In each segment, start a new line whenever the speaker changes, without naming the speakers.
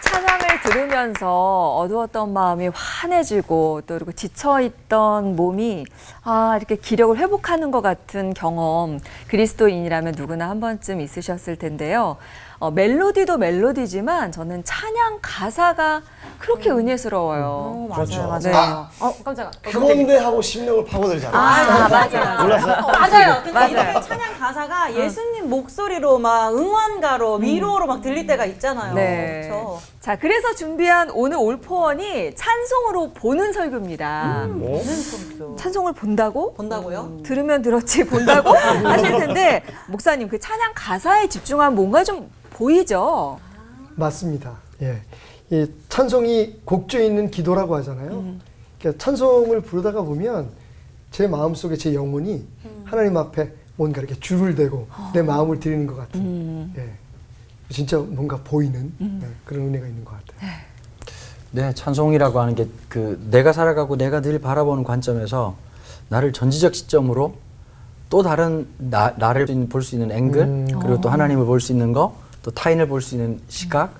찬양을 들으면서 어두웠던 마음이 환해지고 또 그리고 지쳐있던 몸이 이렇게 기력을 회복하는 것 같은 경험, 그리스도인이라면 누구나 한 번쯤 있으셨을 텐데요. 멜로디도 멜로디지만 저는 찬양 가사가 그렇게 은혜스러워요.
그렇죠.
맞아요. 깜짝아.
그건데 하고 심령을 파고들잖아요.
맞아.
몰랐어요?
맞아요. 근데
맞아요.
이렇게 찬양 가사가 예수님 목소리로 막 응원가로 위로로 막 들릴 때가 있잖아요.
네.
그렇죠.
자, 그래서 준비한 오늘 올포원이 찬송으로 보는 설교입니다. 찬송을 본다고?
본다고요?
들으면 들었지 본다고 하실 텐데 목사님 그 찬양 가사에 집중하면 뭔가 좀 보이죠?
맞습니다. 예. 이 찬송이 곡조에 있는 기도라고 하잖아요. 그러니까 찬송을 부르다가 보면 제 마음속에 제 영혼이 하나님 앞에 뭔가 이렇게 줄을 대고 내 마음을 드리는 것 같은 예. 진짜 뭔가 보이는 예, 그런 은혜가 있는 것 같아요.
네, 찬송이라고 하는 게 내가 살아가고 내가 늘 바라보는 관점에서 나를 전지적 시점으로 또 다른 나를 볼 수 있는 앵글, 그리고 또 하나님을 볼 수 있는 거, 또 타인을 볼 수 있는 시각.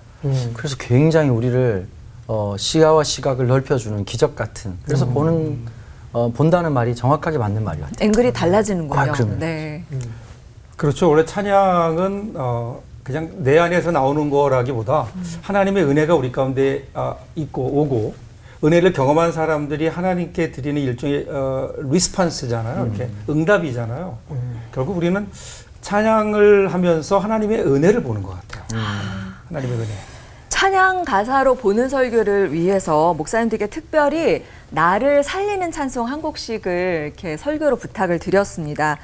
그래서 굉장히 우리를 시야와 시각을 넓혀주는 기적 같은. 그래서 본다는 말이 정확하게 맞는 말이 같아요.
앵글이 달라지는군요.
그럼요.
네.
그렇죠. 원래 찬양은 그냥 내 안에서 나오는 거라기보다 하나님의 은혜가 우리 가운데 있고 오고 은혜를 경험한 사람들이 하나님께 드리는 일종의 리스판스잖아요. 이렇게 응답이잖아요. 결국 우리는 찬양을 하면서 하나님의 은혜를 보는 것 같아요. 하나님의 은혜.
찬양 가사로 보는 설교를 위해서 목사님들께 특별히 나를 살리는 찬송 한 곡씩을 이렇게 설교로 부탁을 드렸습니다.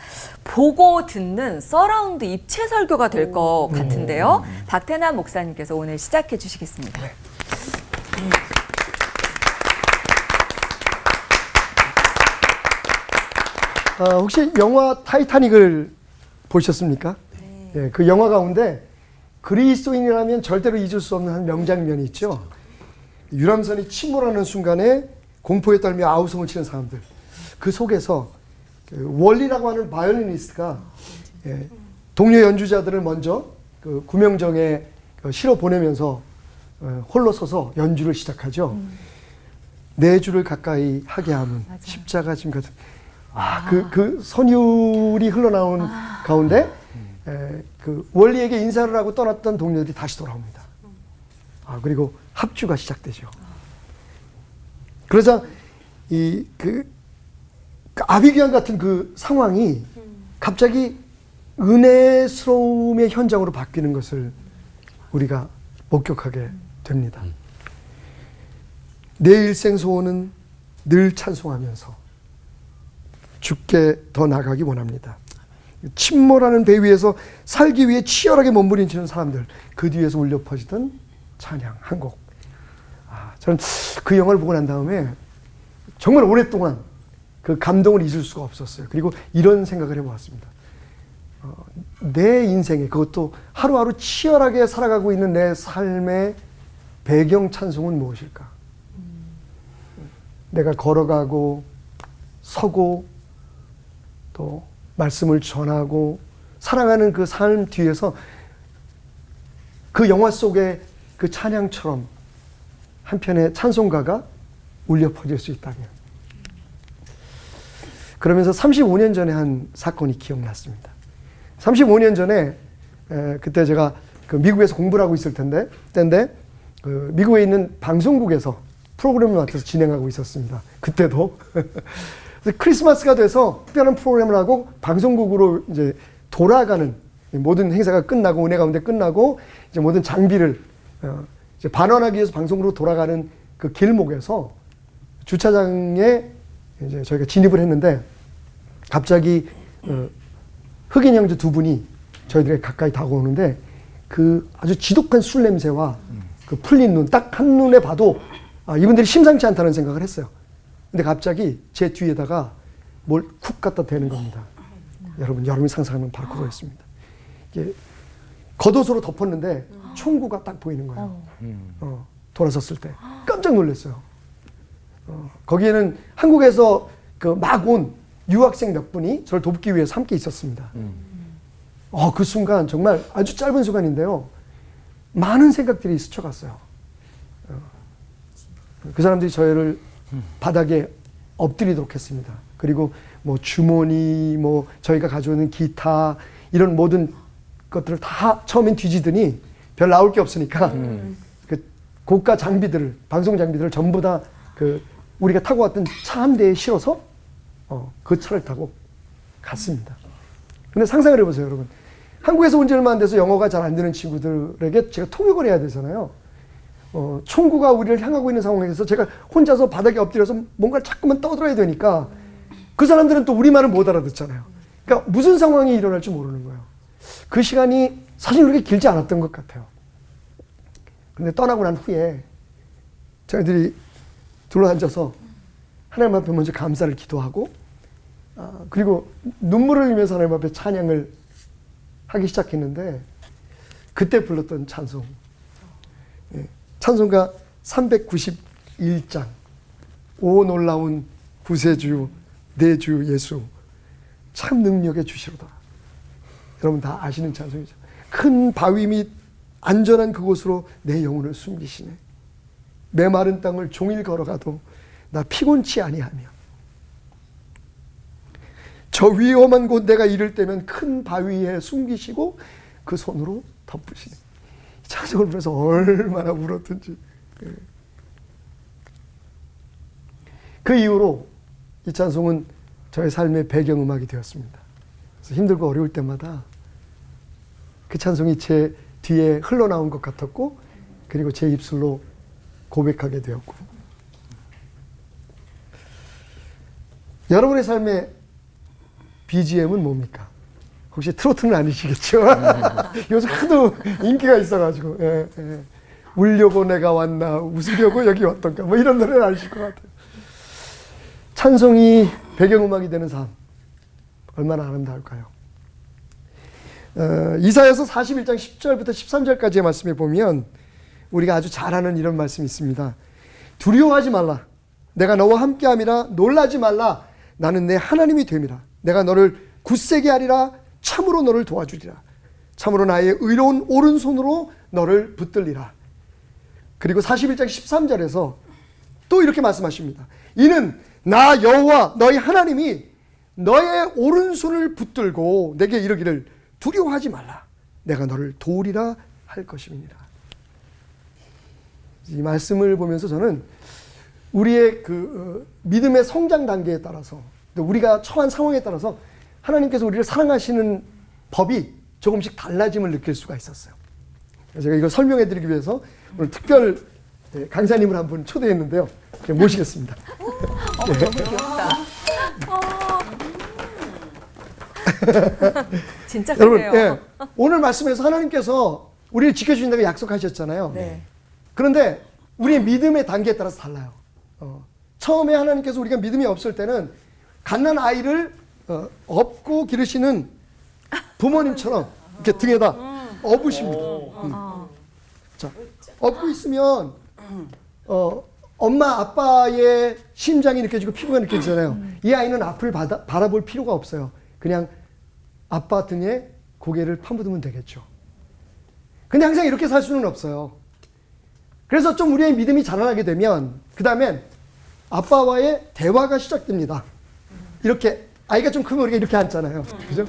보고 듣는 서라운드 입체 설교가 될 것 같은데요. 박태남 목사님께서 오늘 시작해 주시겠습니다. 네.
혹시 영화 타이타닉을 보셨습니까? 예, 그 영화 가운데 그리스도인이라면 절대로 잊을 수 없는 한 명장면이 있죠. 유람선이 침몰하는 순간에 공포에 떨며 아우성을 치는 사람들. 그 속에서 월리라고 하는 바이올리니스트가 동료 연주자들을 먼저 그 구명정에 실어 보내면서 홀로 서서 연주를 시작하죠. 네 줄을 가까이 하게 함은 십자가 짐 같은. 그 선율이 흘러나온 가운데 그 원리에게 인사를 하고 떠났던 동료들이 다시 돌아옵니다. 그리고 합주가 시작되죠. 그러자 그 아비규환 같은 그 상황이 갑자기 은혜스러움의 현장으로 바뀌는 것을 우리가 목격하게 됩니다. 내 일생 소원은 늘 찬송하면서 주께 더 나가기 원합니다. 침몰하는 배 위에서 살기 위해 치열하게 몸부림치는 사람들, 그 뒤에서 울려 퍼지던 찬양 한 곡. 저는 그 영화를 보고 난 다음에 정말 오랫동안 그 감동을 잊을 수가 없었어요. 그리고 이런 생각을 해보았습니다. 내 인생에, 그것도 하루하루 치열하게 살아가고 있는 내 삶의 배경 찬송은 무엇일까? 내가 걸어가고 서고 또 말씀을 전하고 살아가는 그 삶 뒤에서 그 영화 속의 그 찬양처럼 한편의 찬송가가 울려 퍼질 수 있다면. 그러면서 35년 전에 한 사건이 기억났습니다. 35년 전에 그때 제가 그 미국에서 공부를 하고 있을 때인데 그 미국에 있는 방송국에서 프로그램을 맡아서 진행하고 있었습니다. 그때도 크리스마스가 돼서 특별한 프로그램을 하고 방송국으로 이제 돌아가는 모든 행사가 끝나고 은혜 가운데 끝나고 이제 모든 장비를 이제 반환하기 위해서 방송국으로 돌아가는 그 길목에서 주차장에 이제 저희가 진입을 했는데 갑자기 흑인 형제 두 분이 저희들에게 가까이 다가오는데 그 아주 지독한 술 냄새와 그 풀린 눈, 딱 한눈에 봐도 이분들이 심상치 않다는 생각을 했어요. 근데 갑자기 제 뒤에다가 뭘 쿡 갖다 대는 겁니다. 여러분이 상상하는 바로 그거였습니다. 이게 겉옷으로 덮었는데 총구가 딱 보이는 거예요. 돌아섰을 때 깜짝 놀랐어요. 거기에는 한국에서 그 막 온 유학생 몇 분이 저를 돕기 위해서 함께 있었습니다. 그 순간 정말 아주 짧은 순간인데요. 많은 생각들이 스쳐갔어요. 그 사람들이 저희를 바닥에 엎드리도록 했습니다. 그리고 뭐 주머니, 뭐 저희가 가져오는 기타 이런 모든 것들을 다 처음엔 뒤지더니 별 나올 게 없으니까 그 고가 장비들을, 방송 장비들을 전부 다 그 우리가 타고 왔던 차 한 대에 실어서 그 차를 타고 갔습니다. 근데 상상을 해보세요, 여러분. 한국에서 온 지 얼마 안 돼서 영어가 잘 안 되는 친구들에게 제가 통역을 해야 되잖아요. 총구가 우리를 향하고 있는 상황에서 제가 혼자서 바닥에 엎드려서 뭔가를 자꾸만 떠들어야 되니까 그 사람들은 또 우리말은 못 알아듣잖아요. 그러니까 무슨 상황이 일어날지 모르는 거예요. 그 시간이 사실 그렇게 길지 않았던 것 같아요. 근데 떠나고 난 후에 저희들이 둘러앉아서 하나님 앞에 먼저 감사를 기도하고 그리고 눈물을 흘리면서 하나님 앞에 찬양을 하기 시작했는데 그때 불렀던 찬송, 찬송가 391장 오 놀라운 구세주 내 주 예수 참 능력의 주시로다. 여러분 다 아시는 찬송이죠. 큰 바위 및 안전한 그곳으로 내 영혼을 숨기시네. 메마른 땅을 종일 걸어가도 나 피곤치 아니하며 저 위험한 곳 내가 이를 때면 큰 바위에 숨기시고 그 손으로 덮으시네. 이 찬송을 부르면서 얼마나 울었든지. 그 이후로 이 찬송은 저의 삶의 배경음악이 되었습니다. 그래서 힘들고 어려울 때마다 그 찬송이 제 뒤에 흘러나온 것 같았고 그리고 제 입술로 고백하게 되었고. 여러분의 삶의 BGM은 뭡니까? 혹시 트로트는 아니시겠죠? 요즘 하도 인기가 있어가지고 울려고 내가 왔나 웃으려고 여기 왔던가 뭐 이런 노래는 아실 것 같아요. 찬송이 배경음악이 되는 삶 얼마나 아름다울까요? 이사야서 41장 10절부터 13절까지의 말씀에 보면 우리가 아주 잘 아는 이런 말씀이 있습니다. 두려워하지 말라. 내가 너와 함께함이라. 놀라지 말라. 나는 내 하나님이 됨이라. 내가 너를 굳세게 하리라. 참으로 너를 도와주리라. 참으로 나의 의로운 오른손으로 너를 붙들리라. 그리고 41장 13절에서 또 이렇게 말씀하십니다. 이는 나 여호와 너희 하나님이 너의 오른손을 붙들고 내게 이르기를 두려워하지 말라. 내가 너를 도우리라 할 것임이니라. 이 말씀을 보면서 저는 우리의 그 믿음의 성장 단계에 따라서 우리가 처한 상황에 따라서 하나님께서 우리를 사랑하시는 법이 조금씩 달라짐을 느낄 수가 있었어요. 제가 이걸 설명해 드리기 위해서 오늘 특별 강사님을 한 분 초대했는데요. 모시겠습니다.
너무 귀엽다. 진짜
여러분,
그래요.
오늘 말씀에서 하나님께서 우리를 지켜주신다고 약속하셨잖아요.
네.
그런데 우리의 믿음의 단계에 따라서 달라요. 처음에 하나님께서 우리가 믿음이 없을 때는 갓난 아이를 업고 기르시는 부모님처럼 이렇게 등에다 업으십니다. 자, 업고 있으면 엄마 아빠의 심장이 느껴지고 피부가 느껴지잖아요. 이 아이는 앞을 바라볼 필요가 없어요. 그냥 아빠 등에 고개를 파묻으면 되겠죠. 근데 항상 이렇게 살 수는 없어요. 그래서 좀 우리의 믿음이 자라나게 되면 그 다음엔 아빠와의 대화가 시작됩니다. 이렇게 아이가 좀 크면 우리가 이렇게 앉잖아요. 그죠?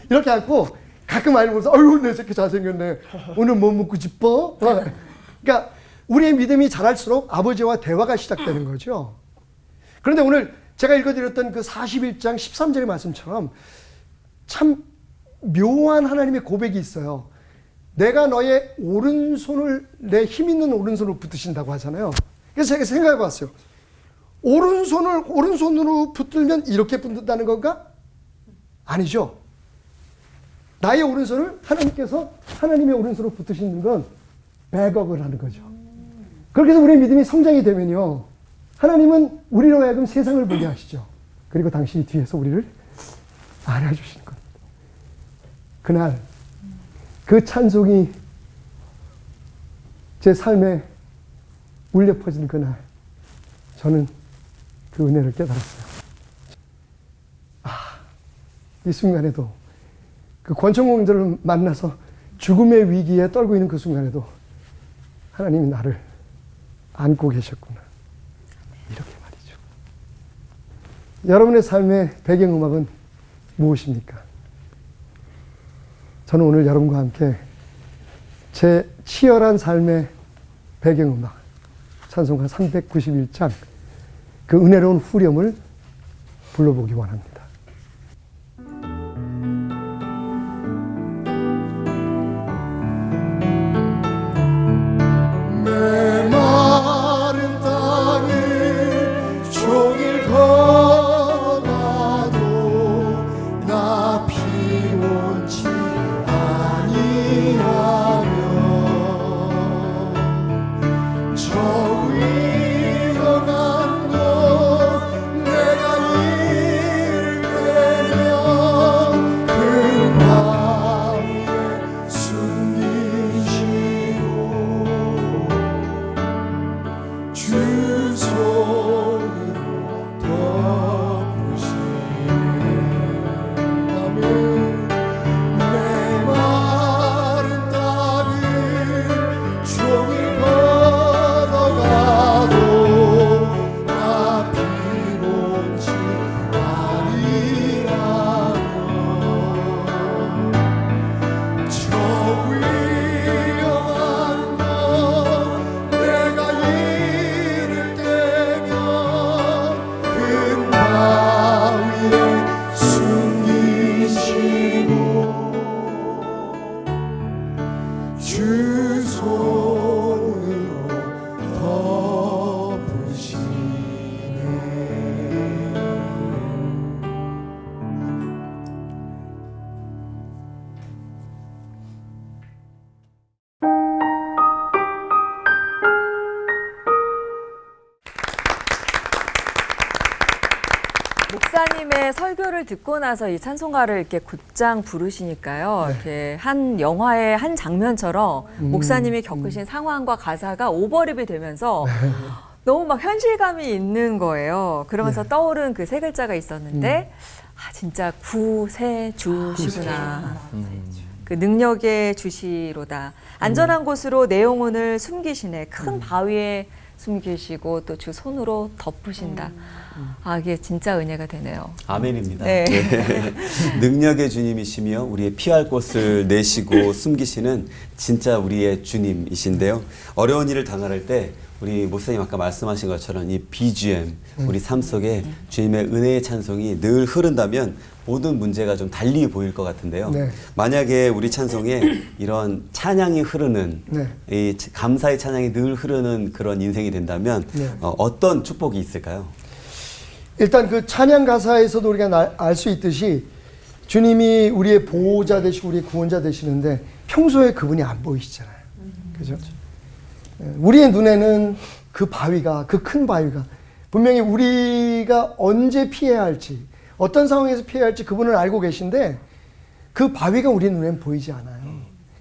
이렇게 앉고 가끔 아이를 보면서 아유 내 새끼 잘생겼네. 오늘 뭐 먹고 싶어? 그러니까 우리의 믿음이 자랄수록 아버지와 대화가 시작되는 거죠. 그런데 오늘 제가 읽어드렸던 그 41장 13절의 말씀처럼 참 묘한 하나님의 고백이 있어요. 내가 너의 오른손을 내 힘 있는 오른손으로 붙드신다고 하잖아요. 그래서 제가 생각해 봤어요. 오른손을 오른손으로 붙들면 이렇게 붙는다는 건가? 아니죠. 나의 오른손을 하나님께서 하나님의 오른손으로 붙드시는 건 백업을 하는 거죠. 그렇게 해서 우리의 믿음이 성장이 되면요. 하나님은 우리로 하여금 세상을 보게 하시죠. 그리고 당신이 뒤에서 우리를 안아주시는 겁니다. 그날 그 찬송이 제 삶에 울려 퍼진 그날 저는 그 은혜를 깨달았어요. 이 순간에도 그 권총공들을 만나서 죽음의 위기에 떨고 있는 그 순간에도 하나님이 나를 안고 계셨구나. 여러분의 삶의 배경음악은 무엇입니까? 저는 오늘 여러분과 함께 제 치열한 삶의 배경음악 찬송가 391장 그 은혜로운 후렴을 불러보기 원합니다. 내 마른 땅을 종일 걸어가도 나 피곤치 아니하며 저 위험한 곳 내가 이르면 그 마음에 숨기시고 주 손으로 덮으시네. 내 마른 땅을 종일 걸어가도 나 피곤치 아니하며 저 위험한 곳 내가 이를 때면 큰 바위에 숨기시고 주 손으로 덮으시네.
목사님의 설교를 듣고 나서 이 찬송가를 이렇게 곧장 부르시니까요. 이렇게 한 영화의 한 장면처럼 목사님이 겪으신 상황과 가사가 오버랩이 되면서 너무 막 현실감이 있는 거예요. 그러면서 떠오른 그 세 글자가 있었는데 아 진짜 구세주시구나. 그 능력의 주시로다. 안전한 곳으로 내 영혼을 숨기시네. 큰 바위에 숨기시고 또 주 손으로 덮으신다. 아 이게 진짜 은혜가 되네요.
아멘입니다.
네.
네. 능력의 주님이시며 우리의 피할 곳을 내시고 숨기시는 진짜 우리의 주님이신데요. 어려운 일을 당할 때 우리 목사님 아까 말씀하신 것처럼 이 BGM, 우리 삶 속에 주님의 은혜의 찬송이 늘 흐른다면 모든 문제가 좀 달리 보일 것 같은데요.
네.
만약에 우리 찬송에 이런 찬양이 흐르는,
네.
이 감사의 찬양이 늘 흐르는 그런 인생이 된다면
네.
어떤 축복이 있을까요?
일단 그 찬양 가사에서도 우리가 알 수 있듯이 주님이 우리의 보호자 되시고 우리의 구원자 되시는데 평소에 그분이 안 보이시잖아요. 그죠? 우리의 눈에는 그 바위가, 그 큰 바위가 분명히 우리가 언제 피해야 할지, 어떤 상황에서 피해야 할지 그분은 알고 계신데 그 바위가 우리 눈에는 보이지 않아요.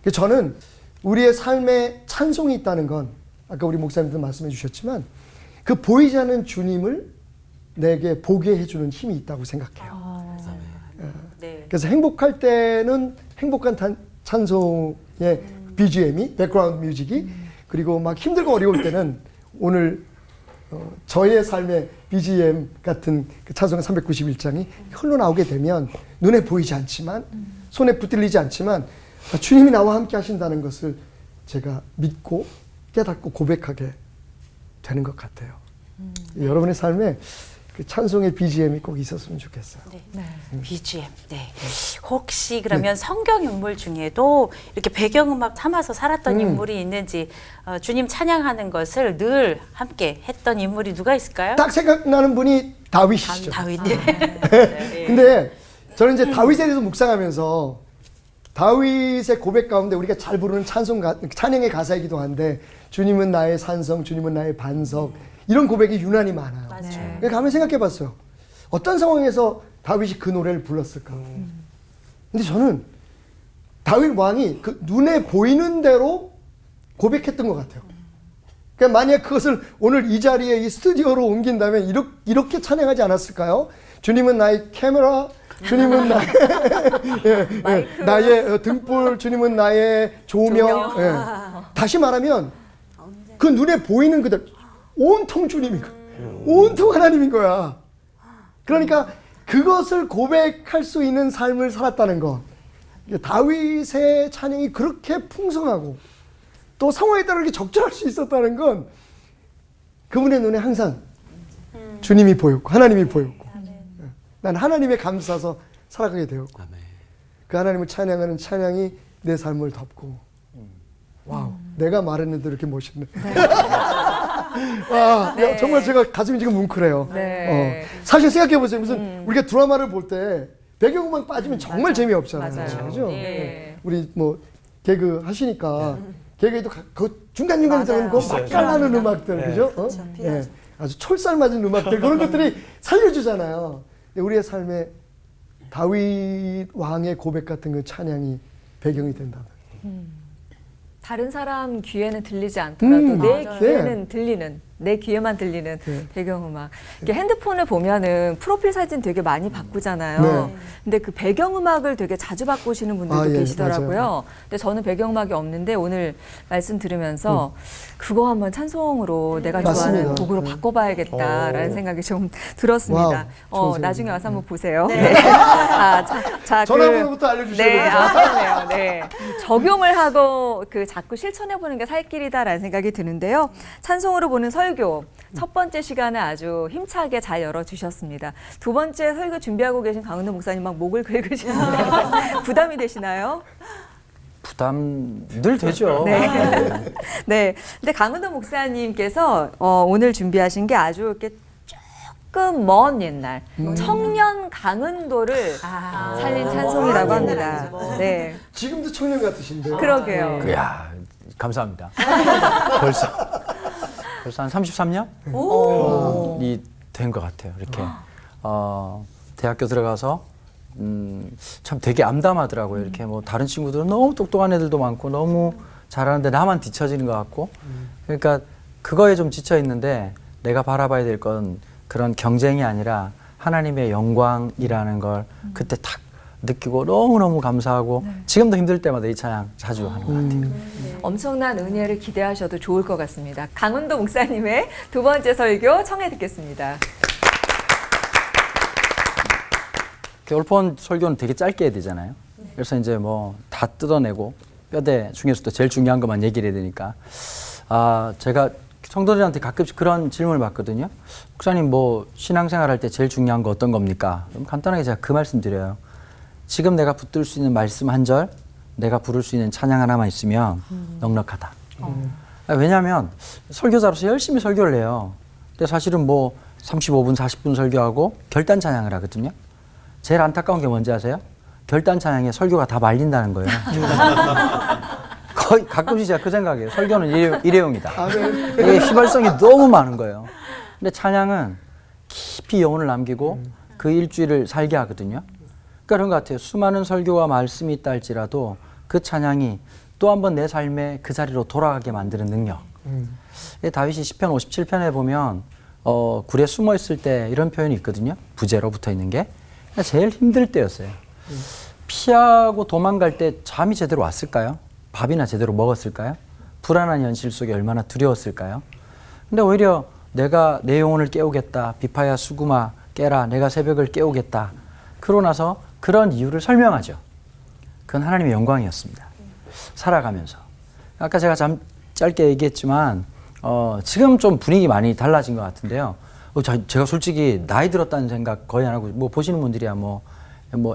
그래서 저는 우리의 삶에 찬송이 있다는 건 아까 우리 목사님도 말씀해 주셨지만 그 보이지 않는 주님을 내게 보게 해주는 힘이 있다고 생각해요.
네.
그래서 행복할 때는 행복한 찬송의 BGM이, 백그라운드 뮤직이, 그리고 막 힘들고 어려울 때는 오늘 저의 삶의 BGM 같은 그 찬송가 391장이 흘러나오게 되면 눈에 보이지 않지만 손에 붙들리지 않지만 주님이 나와 함께 하신다는 것을 제가 믿고 깨닫고 고백하게 되는 것 같아요. 여러분의 삶에 그 찬송의 BGM이 꼭 있었으면 좋겠어요.
네. BGM. 네. 혹시 그러면 성경 인물 중에도 이렇게 배경음악 삼아서 살았던 인물이 있는지 주님 찬양하는 것을 늘 함께 했던 인물이 누가 있을까요?
딱 생각나는 분이 다윗이시죠.
다윗.
근데 저는 이제 다윗에 대해서 묵상하면서 다윗의 고백 가운데 우리가 잘 부르는 찬양의 가사이기도 한데 주님은 나의 산성, 주님은 나의 반석 이런 고백이 유난히 많아요.
맞아요.
그러니까 한번 생각해 봤어요. 어떤 상황에서 다윗이 그 노래를 불렀을까? 근데 저는 다윗 왕이 그 눈에 보이는 대로 고백했던 것 같아요. 그러니까 만약 그것을 오늘 이 자리에 이 스튜디오로 옮긴다면 이렇게 찬양하지 않았을까요? 주님은 나의 카메라, 주님은 나의 나의 등불, 주님은 나의 조명. 예. 다시 말하면 그 눈에 보이는 그대로 온통 주님인 거야. 온통 하나님인 거야. 그러니까 그것을 고백할 수 있는 삶을 살았다는 것. 다윗의 찬양이 그렇게 풍성하고 또 상황에 따라 이렇게 적절할 수 있었다는 건 그분의 눈에 항상 주님이 보였고 하나님이 보였고 난 하나님에 감사해서 살아가게 되었고 그 하나님을 찬양하는 찬양이 내 삶을 덮고 와우 내가 말했는데 이렇게 멋있네. 와,
네.
정말 제가 가슴이 지금 뭉클해요.
네.
사실 생각해 보세요. 무슨 우리가 드라마를 볼 때 배경음악 빠지면 정말 재미없잖아요.
맞아요.
그죠?
네.
우리 뭐 개그 하시니까 개그에도 그 중간중간에 들어가는 그
있어요.
맛깔나는 음악들,
네.
그죠? 예. 아주 촐살 맞은 음악들 그런 것들이 살려주잖아요. 근데 우리의 삶에 다윗 왕의 고백 같은 그 찬양이 배경이 된다면.
다른 사람 귀에는 들리지 않더라도 내
맞아요.
귀에는 들리는, 내 귀에만 들리는
네.
배경음악. 이렇게 핸드폰을 보면은 프로필 사진 되게 많이 바꾸잖아요.
네.
근데 그 배경음악을 되게 자주 바꾸시는 분들도
아, 예,
계시더라고요.
맞아요.
근데 저는 배경음악이 없는데 오늘 말씀 들으면서 그거 한번 찬송으로 내가 좋아하는
맞습니다.
곡으로
네.
바꿔봐야겠다라는 생각이 좀 들었습니다.
와우, 좋은
나중에 와서 한번 보세요.
네.
네. 자,
전화번호부터 알려주셔야
네,
되겠어요.
그러네요. 네. 적용을 하고 그 자꾸 실천해보는 게 살 길이다라는 생각이 드는데요. 찬송으로 보는 설교. 첫 번째 시간을 아주 힘차게 잘 열어주셨습니다. 두 번째 설교 준비하고 계신 강은호 목사님 막 목을 긁으시는데 부담이 되시나요?
부담 늘 되죠.
네. 네. 근데 강은호 목사님께서 오늘 준비하신 게 아주 이렇게 조금 먼 옛날 청년 강은도를 살린 찬송이라고 합니다. 네.
지금도 청년 같으신데.
그러게요.
이야, 감사합니다. 벌써 한 33년? 이 된 것 같아요. 이렇게 대학교 들어가서 참 되게 암담하더라고요. 이렇게 뭐 다른 친구들은 너무 똑똑한 애들도 많고 너무 잘하는데 나만 뒤처지는 것 같고 그러니까 그거에 좀 지쳐 있는데 내가 바라봐야 될 건 그런 경쟁이 아니라 하나님의 영광이라는 걸 그때 탁 느끼고 너무너무 감사하고 지금도 힘들 때마다 이 찬양 자주 하는 것 같아요.
엄청난 은혜를 기대하셔도 좋을 것 같습니다. 강은도 목사님의 두 번째 설교 청해 듣겠습니다.
올폰 설교는 되게 짧게 해야 되잖아요. 그래서 이제 뭐 다 뜯어내고 뼈대 중에서도 제일 중요한 것만 얘기를 해야 되니까 제가 성도들한테 가끔씩 그런 질문을 받거든요. 목사님 뭐 신앙생활 할 때 제일 중요한 거 어떤 겁니까? 그럼 간단하게 제가 그 말씀 드려요. 지금 내가 붙들 수 있는 말씀 한 절, 내가 부를 수 있는 찬양 하나만 있으면 넉넉하다. 왜냐하면 설교자로서 열심히 설교를 해요. 근데 사실은 뭐 35분, 40분 설교하고 결단 찬양을 하거든요. 제일 안타까운 게 뭔지 아세요? 결단 찬양에 설교가 다 말린다는 거예요. 거의 가끔씩 제가 그 생각이에요. 설교는 일회용이다. 이게 휘발성이 너무 많은 거예요. 근데 찬양은 깊이 영혼을 남기고 그 일주일을 살게 하거든요. 그런 것 같아요. 수많은 설교와 말씀이 있다 할지라도 그 찬양이 또 한 번 내 삶의 그 자리로 돌아가게 만드는 능력. 다윗이 시편 57편에 보면 굴에 숨어 있을 때 이런 표현이 있거든요. 부재로 붙어 있는 게 제일 힘들 때였어요. 피하고 도망갈 때 잠이 제대로 왔을까요? 밥이나 제대로 먹었을까요? 불안한 현실 속에 얼마나 두려웠을까요? 근데 오히려 내가 내 영혼을 깨우겠다. 비파야 수구마 깨라. 내가 새벽을 깨우겠다. 그러고 나서 그런 이유를 설명하죠. 그건 하나님의 영광이었습니다. 살아가면서. 아까 제가 짧게 얘기했지만 지금 좀 분위기 많이 달라진 것 같은데요. 제가 솔직히 나이 들었다는 생각 거의 안 하고 뭐 보시는 분들이야 뭐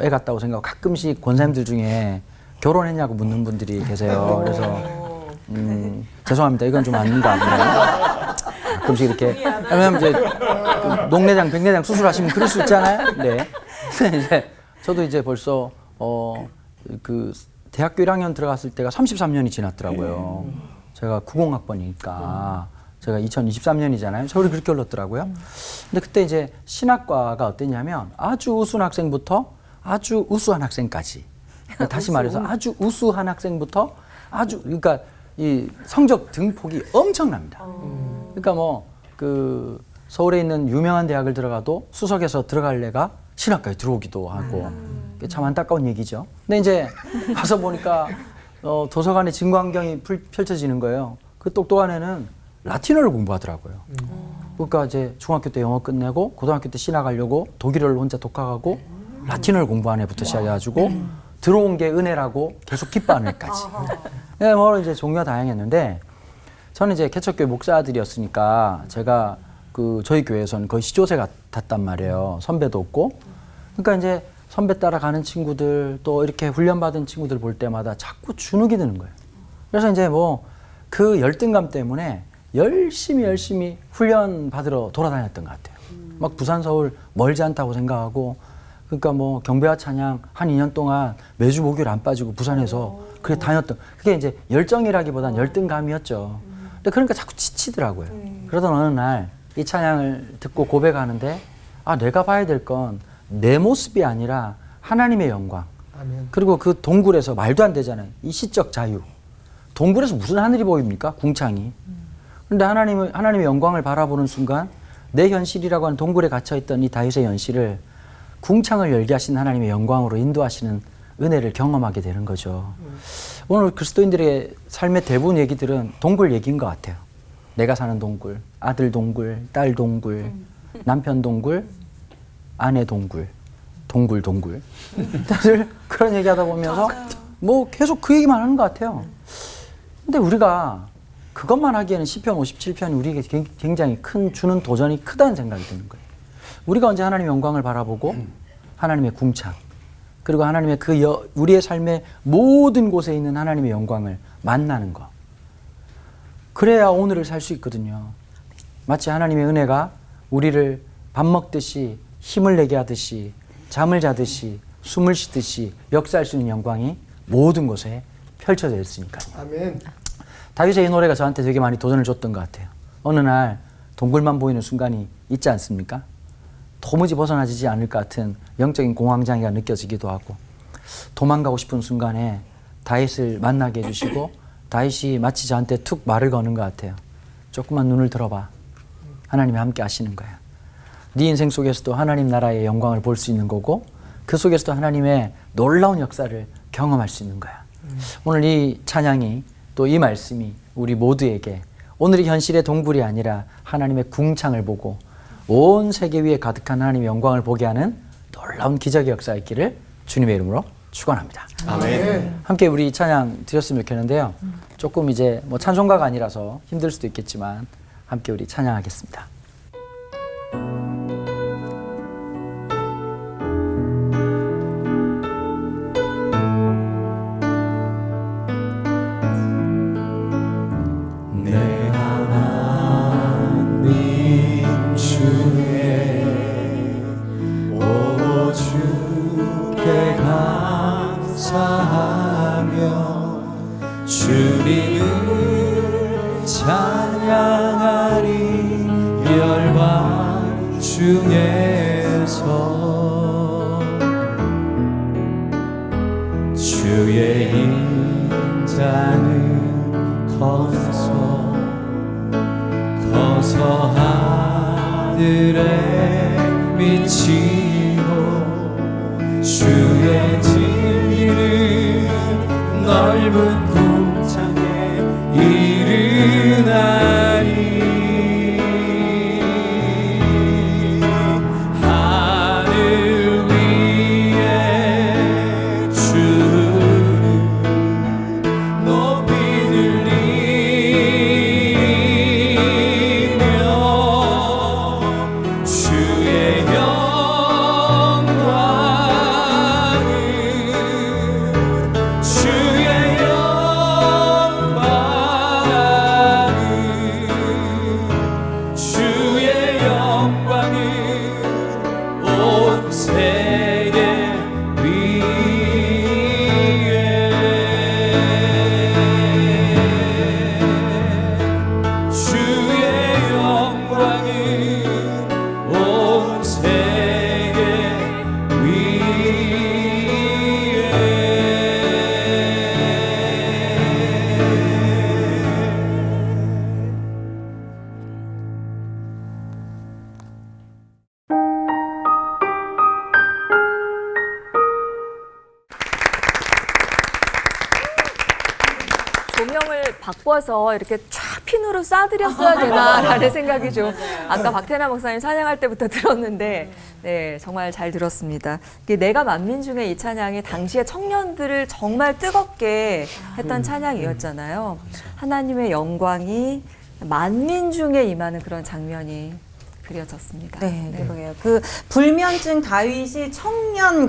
애 같다고 생각하고 가끔씩 권사님들 중에 결혼했냐고 묻는 분들이 계세요. 그래서 죄송합니다. 이건 좀 아닌 것 같네요. 가끔씩 이렇게 왜냐면 이제 녹내장, 백내장 수술하시면 그럴 수 있잖아요. 네. 근데 이제 저도 이제 벌써 그 대학교 1학년 들어갔을 때가 33년이 지났더라고요. 제가 90학번이니까 제가 2023년이잖아요. 서울이 그렇게 흘렀더라고요. 근데 그때 이제 신학과가 어땠냐면 아주 우수한 학생부터 아주 우수한 학생까지. 다시 말해서 아주 우수한 학생부터 그러니까 이 성적 등폭이 엄청납니다. 그러니까 뭐 그 서울에 있는 유명한 대학을 들어가도 수석에서 들어갈 애가 신학과에 들어오기도 하고 참 안타까운 얘기죠. 근데 이제 가서 보니까 도서관에 진광경이 펼쳐지는 거예요. 그 똑똑한 애는 라틴어를 공부하더라고요. 그러니까 이제 중학교 때 영어 끝내고 고등학교 때 신학 가려고 독일어를 혼자 독학하고 라틴어를 공부한 애부터 시작해가지고 들어온 게 은혜라고 계속 기뻐하는 애까지. 네, 뭐 이제 종류가 다양했는데 저는 이제 개척교회 목사들이었으니까 제가 그 저희 교회에서는 거의 시조새 같았단 말이에요. 선배도 없고. 그러니까 이제 선배 따라가는 친구들 또 이렇게 훈련받은 친구들 볼 때마다 자꾸 주눅이 드는 거예요. 그래서 이제 뭐 그 열등감 때문에 열심히 훈련 받으러 돌아다녔던 것 같아요. 막 부산 서울 멀지 않다고 생각하고 그러니까 뭐 경배와 찬양 한 2년 동안 매주 목요일 안 빠지고 부산에서 그래 다녔던 그게 이제 열정이라기보단 열등감이었죠. 근데 그러니까 자꾸 지치더라고요. 그러던 어느 날 이 찬양을 듣고 고백하는데 아 내가 봐야 될 건 내 모습이 아니라 하나님의 영광.
아멘.
그리고 그 동굴에서 말도 안 되잖아요. 이 시적 자유. 동굴에서 무슨 하늘이 보입니까? 궁창이. 그런데 하나님의 영광을 바라보는 순간 내 현실이라고 하는 동굴에 갇혀있던 이 다윗의 현실을 궁창을 열게 하신 하나님의 영광으로 인도하시는 은혜를 경험하게 되는 거죠. 오늘 그리스도인들의 삶의 대부분 얘기들은 동굴 얘기인 것 같아요. 내가 사는 동굴, 아들 동굴, 딸 동굴, 남편 동굴, 아내 동굴, 동굴. 다들 그런 얘기하다 보면서 뭐 계속 그 얘기만 하는 것 같아요. 근데 우리가 그것만 하기에는 시편 57편이 우리에게 굉장히 큰 주는 도전이 크다는 생각이 드는 거예요. 우리가 언제 하나님의 영광을 바라보고 하나님의 궁창 그리고 하나님의 우리의 삶의 모든 곳에 있는 하나님의 영광을 만나는 것. 그래야 오늘을 살 수 있거든요. 마치 하나님의 은혜가 우리를 밥 먹듯이 힘을 내게 하듯이 잠을 자듯이 숨을 쉬듯이 역사할 수 있는 영광이 모든 곳에 펼쳐져 있으니까요.
아멘.
다윗의 이 노래가 저한테 되게 많이 도전을 줬던 것 같아요. 어느 날 동굴만 보이는 순간이 있지 않습니까? 도무지 벗어나지지 않을 것 같은 영적인 공황장애가 느껴지기도 하고 도망가고 싶은 순간에 다윗을 만나게 해주시고 다윗이 마치 저한테 툭 말을 거는 것 같아요. 조금만 눈을 들어봐. 하나님이 함께 하시는 거야. 네 인생 속에서도 하나님 나라의 영광을 볼 수 있는 거고 그 속에서도 하나님의 놀라운 역사를 경험할 수 있는 거야. 오늘 이 찬양이 또 이 말씀이 우리 모두에게 오늘의 현실의 동굴이 아니라 하나님의 궁창을 보고 온 세계 위에 가득한 하나님의 영광을 보게 하는 놀라운 기적의 역사가 있기를 주님의 이름으로 축원합니다.
아멘.
함께 우리 찬양 드렸으면 좋겠는데요. 조금 이제 뭐 찬송가가 아니라서 힘들 수도 있겠지만 함께 우리 찬양하겠습니다.
주님을 찬양하리 열방 중에서 주의 인자는 커서 하늘에 미치고 주의 진리는 넓은 궁창에 이르나니 하늘 위에 주를 높이 들리며 주의
조명을 바꿔서 이렇게 쫙 핀으로 쏴드렸어야 되나라는 생각이 좀 아까 박태남 목사님 찬양할 때부터 들었는데 네, 정말 잘 들었습니다. 이게 내가 만민 중에 이 찬양이 당시에 청년들을 정말 뜨겁게 했던 찬양이었잖아요. 하나님의 영광이 만민 중에 임하는 그런 장면이 그려졌습니다.
네, 그러게요. 그 불면증 다윗이 청년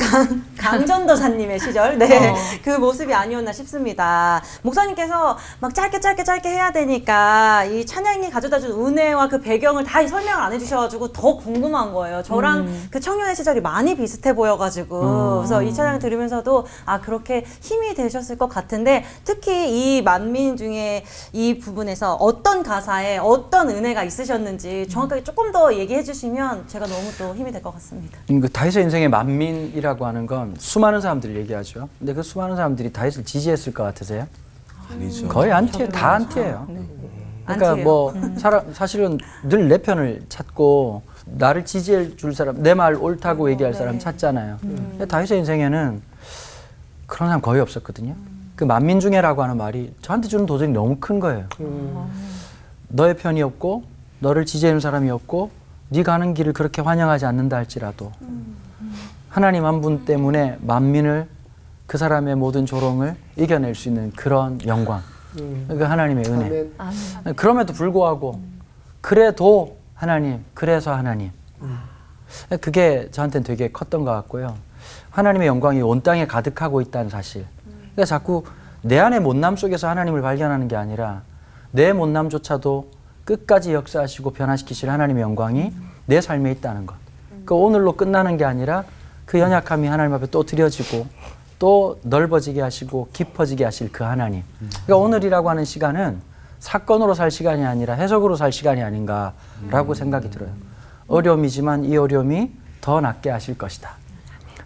강전도사님의 시절, 네, 그 모습이 아니었나 싶습니다. 목사님께서 막 짧게 해야 되니까 이 찬양이 가져다준 은혜와 그 배경을 다 설명을 안 해주셔가지고 더 궁금한 거예요. 저랑 그 청년의 시절이 많이 비슷해 보여가지고 그래서 이 찬양 들으면서도 아 그렇게 힘이 되셨을 것 같은데 특히 이 만민 중에 이 부분에서 어떤 가사에 어떤 은혜가 있으셨는지 정확하게 조금 더 얘기해 주시면 제가 너무 또 힘이 될 것 같습니다.
그 다윗의 인생의 만민이라고 하는 건 수많은 사람들을 얘기하죠. 근데 그 수많은 사람들이 다윗을 지지했을 것 같으세요?
아니죠.
거의 안티예요. 다 안티예요. 그러니까
안티예요.
뭐 사실은 늘 내 편을 찾고 나를 지지해 줄 사람, 내 말 옳다고 얘기할 사람 찾잖아요. 근데 다윗의 인생에는 그런 사람 거의 없었거든요. 그 만민 중에라고 하는 말이 저한테 주는 도전이 너무 큰 거예요. 너의 편이 없고 너를 지지해 준 사람이 없고 네가 가는 길을 그렇게 환영하지 않는다 할지라도 하나님 한 분 때문에 만민을 그 사람의 모든 조롱을 이겨낼 수 있는 그런 영광, 그 하나님의 은혜.
아멘.
그럼에도 불구하고 그래도 하나님, 그래서 하나님. 그게 저한테는 되게 컸던 것 같고요. 하나님의 영광이 온 땅에 가득하고 있다는 사실. 그러니까 자꾸 내 안의 못남 속에서 하나님을 발견하는 게 아니라 내 못남조차도 끝까지 역사하시고 변화시키실 하나님의 영광이 내 삶에 있다는 것. 그 오늘로 끝나는 게 아니라 그 연약함이 하나님 앞에 또 드려지고 또 넓어지게 하시고 깊어지게 하실 그 하나님. 그러니까 오늘이라고 하는 시간은 사건으로 살 시간이 아니라 해석으로 살 시간이 아닌가라고 생각이 들어요. 어려움이지만 이 어려움이 더 낫게 하실 것이다.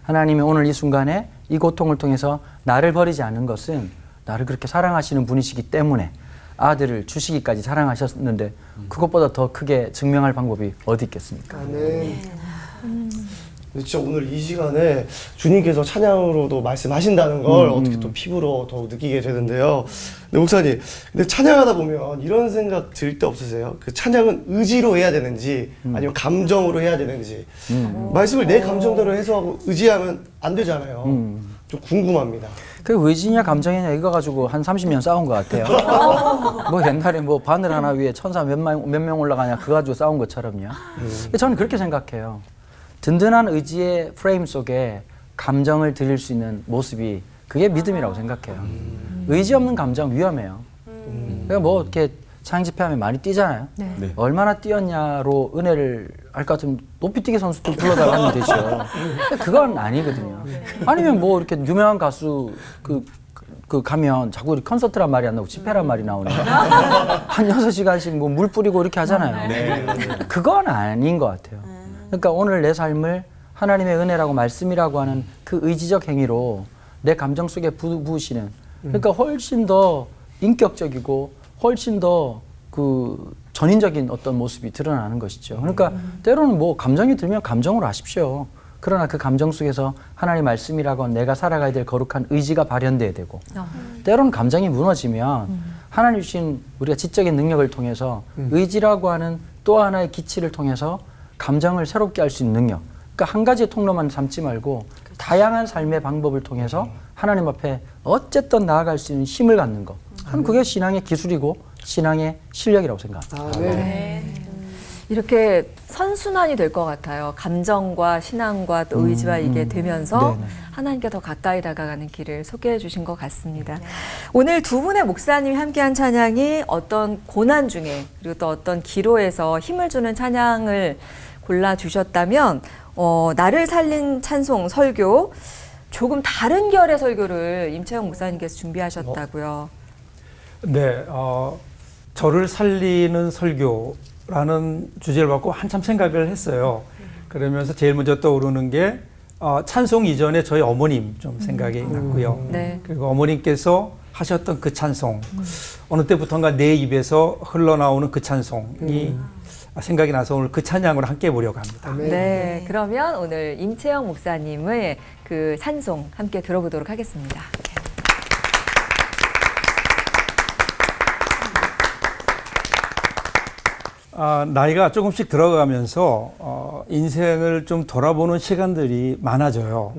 하나님이 오늘 이 순간에 이 고통을 통해서 나를 버리지 않은 것은 나를 그렇게 사랑하시는 분이시기 때문에 아들을 주시기까지 사랑하셨는데 그것보다 더 크게 증명할 방법이 어디 있겠습니까?
아멘.
진짜 오늘 이 시간에 주님께서 찬양으로도 말씀하신다는 걸 어떻게 또 피부로 더욱 느끼게 되는데요. 근데 목사님, 근데 찬양하다 보면 이런 생각 들 때 없으세요? 그 찬양은 의지로 해야 되는지 아니면 감정으로 해야 되는지 말씀을 내 감정대로 해석하고 의지하면 안 되잖아요. 좀 궁금합니다.
그 의지냐 감정이냐 이거 가지고 한 30년 싸운 것 같아요. 뭐 옛날에 뭐 바늘 하나 위에 천사 몇 명 올라가냐 그거 가지고 싸운 것처럼요. 저는 그렇게 생각해요. 든든한 의지의 프레임 속에 감정을 드릴 수 있는 모습이 그게 믿음이라고 생각해요. 의지 없는 감정 위험해요. 그러니까 뭐 이렇게 창의 집회하면 많이 뛰잖아요.
네.
얼마나 뛰었냐로 은혜를 할 것 같으면 높이 뛰기 선수들 불러다가 하면 되죠. 근데 그건 아니거든요. 아니면 뭐 이렇게 유명한 가수 그 가면 자꾸 우리 콘서트란 말이 안 나오고 집회란 말이 나오네. 한 6시간씩 뭐 물 뿌리고 이렇게 하잖아요. 그건 아닌 것 같아요. 그러니까 오늘 내 삶을 하나님의 은혜라고 말씀이라고 하는 그 의지적 행위로 내 감정 속에 부으시는 그러니까 훨씬 더 인격적이고 훨씬 더 그 전인적인 어떤 모습이 드러나는 것이죠. 그러니까 때로는 뭐 감정이 들면 감정으로 하십시오. 그러나 그 감정 속에서 하나님 말씀이라고 하는 내가 살아가야 될 거룩한 의지가 발현돼야 되고 때로는 감정이 무너지면 하나님 주신 우리가 지적인 능력을 통해서 의지라고 하는 또 하나의 기치를 통해서 감정을 새롭게 할 수 있는 능력. 그러니까 한 가지의 통로만 삼지 말고 다양한 삶의 방법을 통해서 하나님 앞에 어쨌든 나아갈 수 있는 힘을 갖는 것. 그게 신앙의 기술이고 신앙의 실력이라고 생각합니다.
아멘.
이렇게 선순환이 될 것 같아요. 감정과 신앙과 또 의지와 이게 되면서
네네.
하나님께 더 가까이 다가가는 길을 소개해 주신 것 같습니다. 오늘 두 분의 목사님이 함께한 찬양이 어떤 고난 중에 그리고 또 어떤 기로에서 힘을 주는 찬양을 골라주셨다면 나를 살린 찬송 설교 조금 다른 결의 설교를 임채영 목사님께서 준비하셨다고요.
네, 저를 살리는 설교라는 주제를 받고 한참 생각을 했어요. 그러면서 제일 먼저 떠오르는 게 찬송 이전에 저희 어머님 좀 생각이 났고요.
네.
그리고 어머님께서 하셨던 그 찬송, 어느 때부턴가 내 입에서 흘러나오는 그 찬송이 생각이 나서 오늘 그 찬양으로 함께 해보려고 합니다.
네, 그러면 오늘 임채영 목사님의 그 찬송 함께 들어보도록 하겠습니다.
나이가 조금씩 들어가면서 인생을 좀 돌아보는 시간들이 많아져요.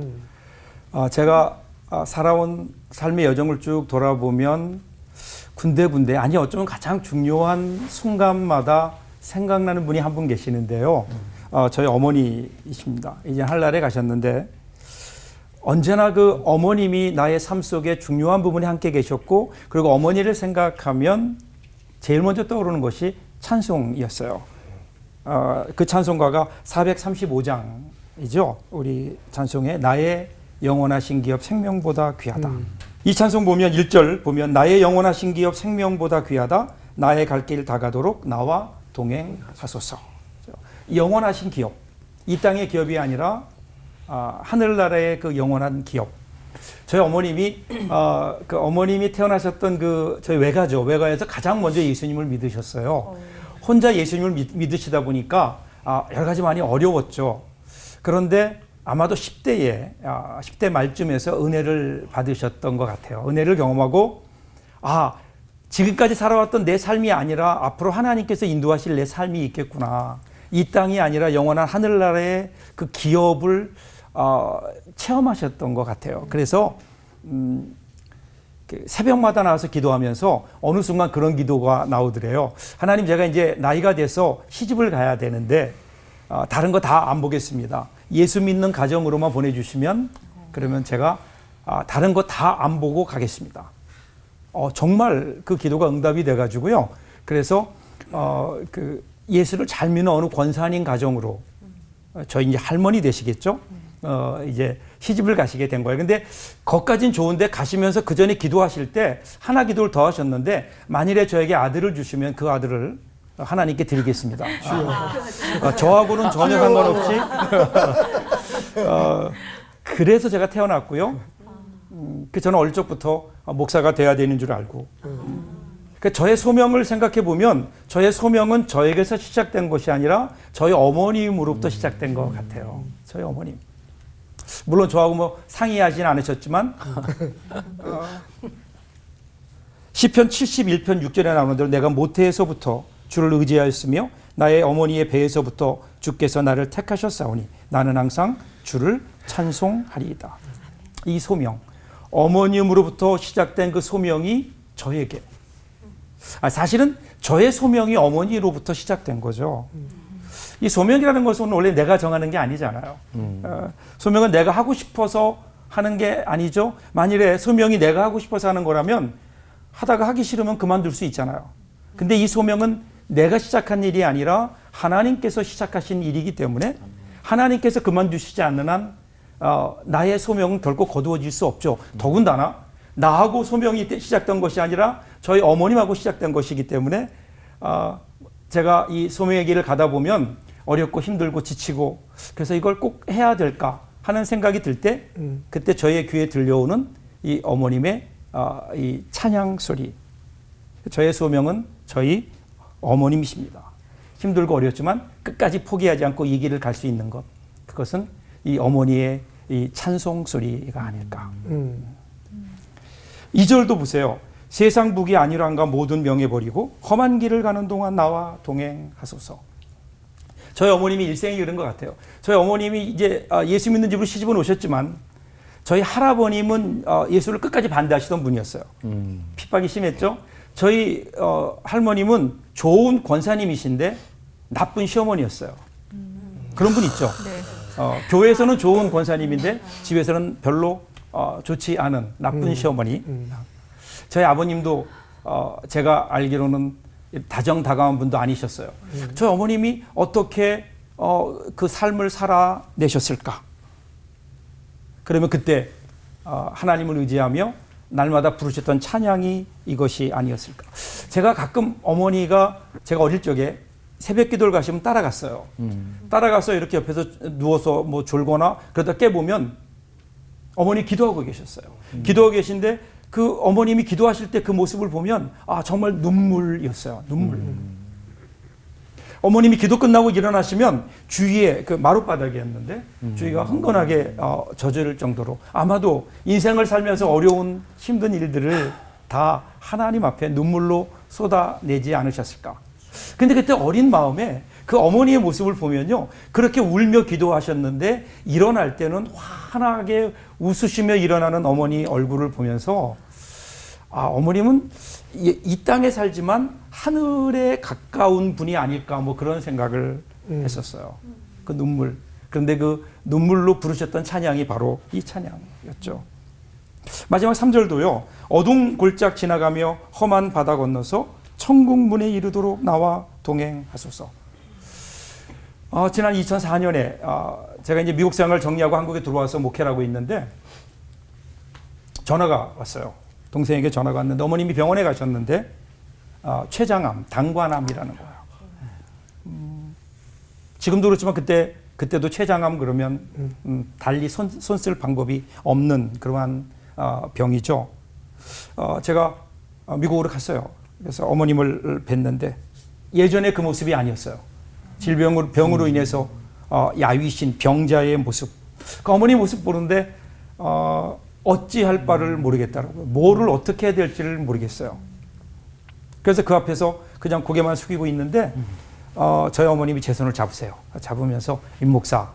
제가 살아온 삶의 여정을 쭉 돌아보면 군데군데 아니 어쩌면 가장 중요한 순간마다 생각나는 분이 한 분 계시는데요. 저희 어머니이십니다. 이제 한날에 가셨는데 언제나 그 어머님이 나의 삶 속에 중요한 부분에 함께 계셨고 그리고 어머니를 생각하면 제일 먼저 떠오르는 것이 찬송이었어요. 그 찬송가가 435장이죠. 우리 찬송에 나의 영원하신 기업 생명보다 귀하다. 이 찬송 보면 1절 보면 나의 영원하신 기업 생명보다 귀하다. 나의 갈 길 다가도록 나와 동행하소서. 영원하신 기업. 이 땅의 기업이 아니라 하늘나라의 그 영원한 기업. 저희 어머님이 그 어머님이 태어나셨던 그 저희 외가죠. 외가에서 가장 먼저 예수님을 믿으셨어요. 혼자 예수님을 믿으시다 보니까 여러 가지 많이 어려웠죠. 그런데 아마도 10대 말쯤에서 은혜를 받으셨던 것 같아요. 은혜를 경험하고 지금까지 살아왔던 내 삶이 아니라 앞으로 하나님께서 인도하실 내 삶이 있겠구나. 이 땅이 아니라 영원한 하늘나라의 그 기업을 체험하셨던 것 같아요. 그래서 새벽마다 나와서 기도하면서 어느 순간 그런 기도가 나오더래요. 하나님, 제가 이제 나이가 돼서 시집을 가야 되는데 다른 거 다 안 보겠습니다. 예수 믿는 가정으로만 보내주시면 그러면 제가 다른 거 다 안 보고 가겠습니다. 정말 그 기도가 응답이 돼가지고요. 그래서 그 예수를 잘 믿는 어느 권사님 가정으로 저희 이제 할머니 되시겠죠. 이제 시집을 가시게 된 거예요. 근데 거기까지는 좋은데 가시면서 그 전에 기도하실 때 하나 기도를 더 하셨는데 만일에 저에게 아들을 주시면 그 아들을 하나님께 드리겠습니다. 저하고는 전혀 상관없이 그래서 제가 태어났고요. 저는 어릴 적부터 목사가 돼야 되는 줄 알고 저의 소명을 생각해 보면 저의 소명은 저에게서 시작된 것이 아니라 저희 어머님으로부터 시작된 것 같아요. 저희 어머님. 물론 저하고 뭐 상의하지는 않으셨지만 시편 71편 6절에 나오는 대로 내가 모태에서부터 주를 의지하였으며 나의 어머니의 배에서부터 주께서 나를 택하셨사오니 나는 항상 주를 찬송하리이다. 이 소명, 어머님으로부터 시작된 그 소명이 저에게 사실은 저의 소명이 어머니로부터 시작된 거죠. 이 소명이라는 것은 원래 내가 정하는 게 아니잖아요. 소명은 내가 하고 싶어서 하는 게 아니죠. 만일에 소명이 내가 하고 싶어서 하는 거라면 하다가 하기 싫으면 그만둘 수 있잖아요. 근데 이 소명은 내가 시작한 일이 아니라 하나님께서 시작하신 일이기 때문에 하나님께서 그만두시지 않는 한 나의 소명은 결코 거두어질 수 없죠. 더군다나 나하고 소명이 시작된 것이 아니라 저희 어머님하고 시작된 것이기 때문에 제가 이 소명의 길을 가다 보면 어렵고 힘들고 지치고 그래서 이걸 꼭 해야 될까 하는 생각이 들 때 그때 저의 귀에 들려오는 이 어머님의 이 찬양 소리. 저의 소명은 저희 어머님이십니다. 힘들고 어렵지만 끝까지 포기하지 않고 이 길을 갈 수 있는 것. 그것은 이 어머니의 이 찬송 소리가 아닐까. 2절도 보세요. 세상 북이 안일함과 모든 명예 버리고 험한 길을 가는 동안 나와 동행하소서. 저희 어머님이 일생이 그런 것 같아요. 저희 어머님이 이제 예수 믿는 집으로 시집은 오셨지만 저희 할아버님은 예수를 끝까지 반대하시던 분이었어요. 핍박이 심했죠. 저희 할머님은 좋은 권사님이신데 나쁜 시어머니였어요. 그런 분 있죠. 교회에서는 좋은 권사님인데 집에서는 별로 좋지 않은 나쁜 시어머니. 저희 아버님도 제가 알기로는 다정다감한 분도 아니셨어요. 저희 어머님이 어떻게 그 삶을 살아내셨을까? 그러면 그때 하나님을 의지하며 날마다 부르셨던 찬양이 이것이 아니었을까? 제가 가끔 어머니가 제가 어릴 적에 새벽 기도를 가시면 따라갔어요. 따라가서 이렇게 옆에서 누워서 뭐 졸거나 그러다 깨보면 어머니 기도하고 계셨어요. 기도하고 계신데 그 어머님이 기도하실 때 그 모습을 보면 정말 눈물이었어요. 눈물. 어머님이 기도 끝나고 일어나시면 주위에 그 마룻바닥이었는데 주위가 흥건하게 젖을 정도로 아마도 인생을 살면서 어려운 힘든 일들을 다 하나님 앞에 눈물로 쏟아내지 않으셨을까. 근데 그때 어린 마음에 그 어머니의 모습을 보면요. 그렇게 울며 기도하셨는데 일어날 때는 환하게 웃으시며 일어나는 어머니 얼굴을 보면서 아, 어머님은 이 땅에 살지만 하늘에 가까운 분이 아닐까 뭐 그런 생각을 했었어요. 그 눈물. 그런데 그 눈물로 부르셨던 찬양이 바로 이 찬양이었죠. 마지막 3절도요. 어둠 골짝 지나가며 험한 바다 건너서 천국 문에 이르도록 나와 동행하소서. 지난 2004년에 제가 이제 미국 생활을 정리하고 한국에 들어와서 목회를 하고 있는데 전화가 왔어요. 동생에게 전화가 왔는데 어머님이 병원에 가셨는데 췌장암, 당관암이라는 거예요. 지금도 그렇지만 그때도 췌장암 그러면 달리 손 쓸 방법이 없는 그러한 병이죠. 제가 미국으로 갔어요. 그래서 어머님을 뵀는데 예전에 그 모습이 아니었어요. 병으로 인해서 야위신 병자의 모습. 그 어머니 모습 보는데 어찌할 바를 모르겠다라고요. 뭐를 어떻게 해야 될지를 모르겠어요. 그래서 그 앞에서 그냥 고개만 숙이고 있는데 저희 어머님이 제 손을 잡으세요. 잡으면서 임 목사,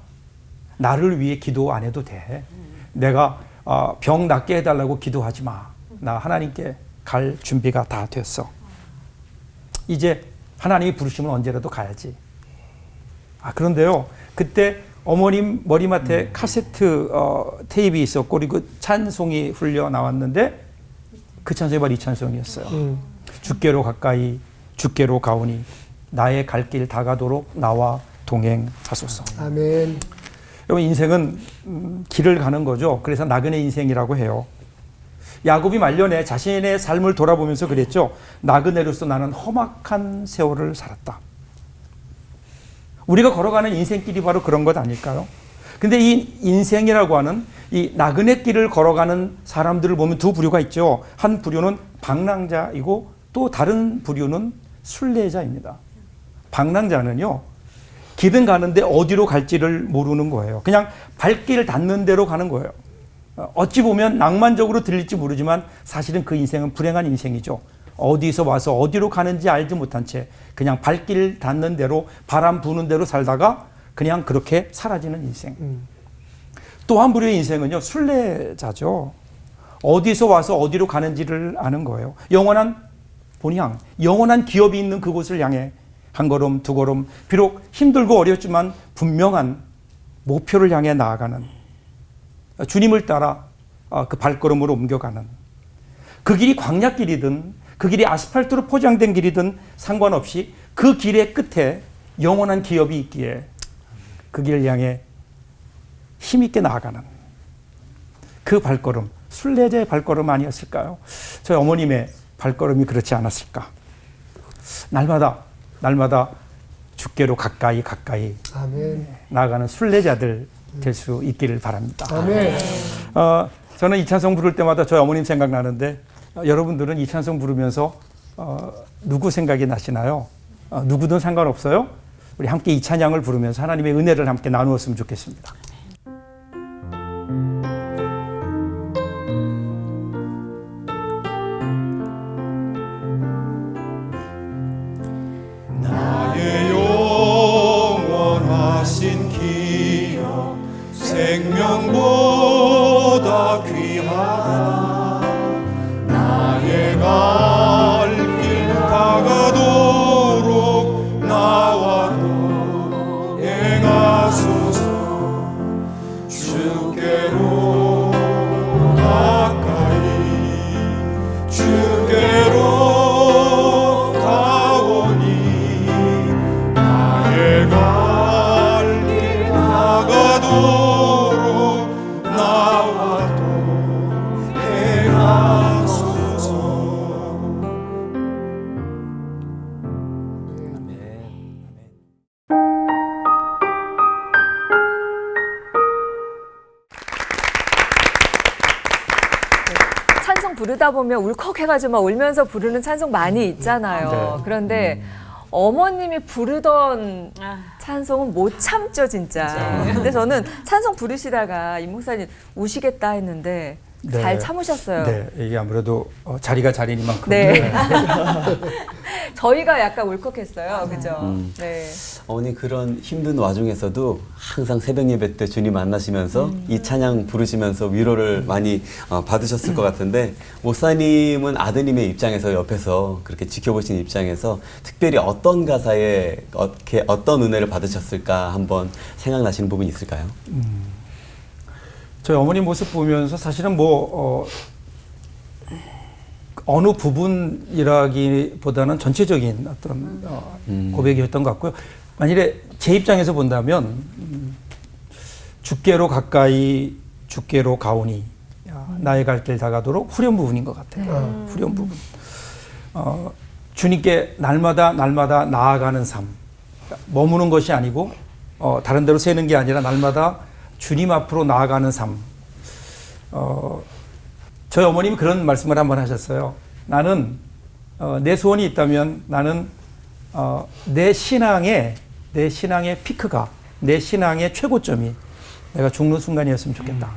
나를 위해 기도 안 해도 돼. 내가 병 낫게 해달라고 기도하지 마. 나 하나님께 갈 준비가 다 됐어. 이제 하나님이 부르시면 언제라도 가야지. 그런데요. 그때 어머님 머리맡에 카세트 테이프가 있었고 그리고 찬송이 흘려 나왔는데 그 찬송이 바로 이 찬송이었어요. 주께로 가까이 주께로 가오니 나의 갈 길 다가도록 나와 동행하소서.
아멘.
여러분 인생은 길을 가는 거죠. 그래서 나그네 인생이라고 해요. 야곱이 말년에 자신의 삶을 돌아보면서 그랬죠. 나그네로서 나는 험악한 세월을 살았다. 우리가 걸어가는 인생길이 바로 그런 것 아닐까요? 근데 이 인생이라고 하는 이 나그네 길을 걸어가는 사람들을 보면 두 부류가 있죠. 한 부류는 방랑자이고 또 다른 부류는 순례자입니다. 방랑자는요. 길은 가는데 어디로 갈지를 모르는 거예요. 그냥 발길 닿는 대로 가는 거예요. 어찌 보면 낭만적으로 들릴지 모르지만 사실은 그 인생은 불행한 인생이죠. 어디서 와서 어디로 가는지 알지 못한 채 그냥 발길 닿는 대로 바람 부는 대로 살다가 그냥 그렇게 사라지는 인생. 또 한 부류의 인생은요. 순례자죠. 어디서 와서 어디로 가는지를 아는 거예요. 영원한 본향, 영원한 기업이 있는 그곳을 향해 한 걸음 두 걸음 비록 힘들고 어렵지만 분명한 목표를 향해 나아가는 주님을 따라 그 발걸음으로 옮겨가는 그 길이 광야길이든 그 길이 아스팔트로 포장된 길이든 상관없이 그 길의 끝에 영원한 기업이 있기에 그 길을 향해 힘있게 나아가는 그 발걸음, 순례자의 발걸음 아니었을까요? 저희 어머님의 발걸음이 그렇지 않았을까? 날마다 주께로 가까이
아멘.
나아가는 순례자들 될 수 있기를 바랍니다.
아멘.
저는 이 찬송 부를 때마다 저희 어머님 생각나는데 여러분들은 이 찬송 부르면서 누구 생각이 나시나요? 누구든 상관없어요. 우리 함께 이 찬양을 부르면서 하나님의 은혜를 함께 나누었으면 좋겠습니다.
나의 영원하신 기억 생명보다 귀하다. 나의 갈 길 다가도록 나와 동행하소서. 주께로 가까이 주께로 가오니 나의 갈 길 다가도록 나와 동행하소서.
찬송 부르다 보면 울컥해가지고 막 울면서 부르는 찬송 많이 있잖아요.
네.
그런데 어머님이 부르던 찬송은 못 참죠, 진짜. 근데 저는 찬송 부르시다가 임 목사님 우시겠다 했는데 잘 참으셨어요.
네, 이게 아무래도 자리가 자리니만큼.
네. 저희가 약간 울컥했어요. 그죠? 네.
어머니 그런 힘든 와중에서도 항상 새벽 예배 때 주님 만나시면서 이 찬양 부르시면서 위로를 많이 받으셨을 것 같은데 목사님은 아드님의 입장에서 옆에서 그렇게 지켜보신 입장에서 특별히 어떤 가사에 어떤 은혜를 받으셨을까 한번 생각나시는 부분이 있을까요?
저희 어머니 모습 보면서 사실은 어느 부분이라기보다는 전체적인 어떤 고백이었던 것 같고요. 만일에 제 입장에서 본다면 주께로 가까이 주께로 가오니 나의 갈 길 다가도록 후렴 부분인 것 같아요. 후렴 부분. 주님께 날마다 나아가는 삶. 머무는 것이 아니고 다른 데로 새는 게 아니라 날마다 주님 앞으로 나아가는 삶. 저희 어머님이 그런 말씀을 한번 하셨어요. 나는 내 소원이 있다면 나는 내 신앙의 피크가 내 신앙의 최고점이 내가 죽는 순간이었으면 좋겠다.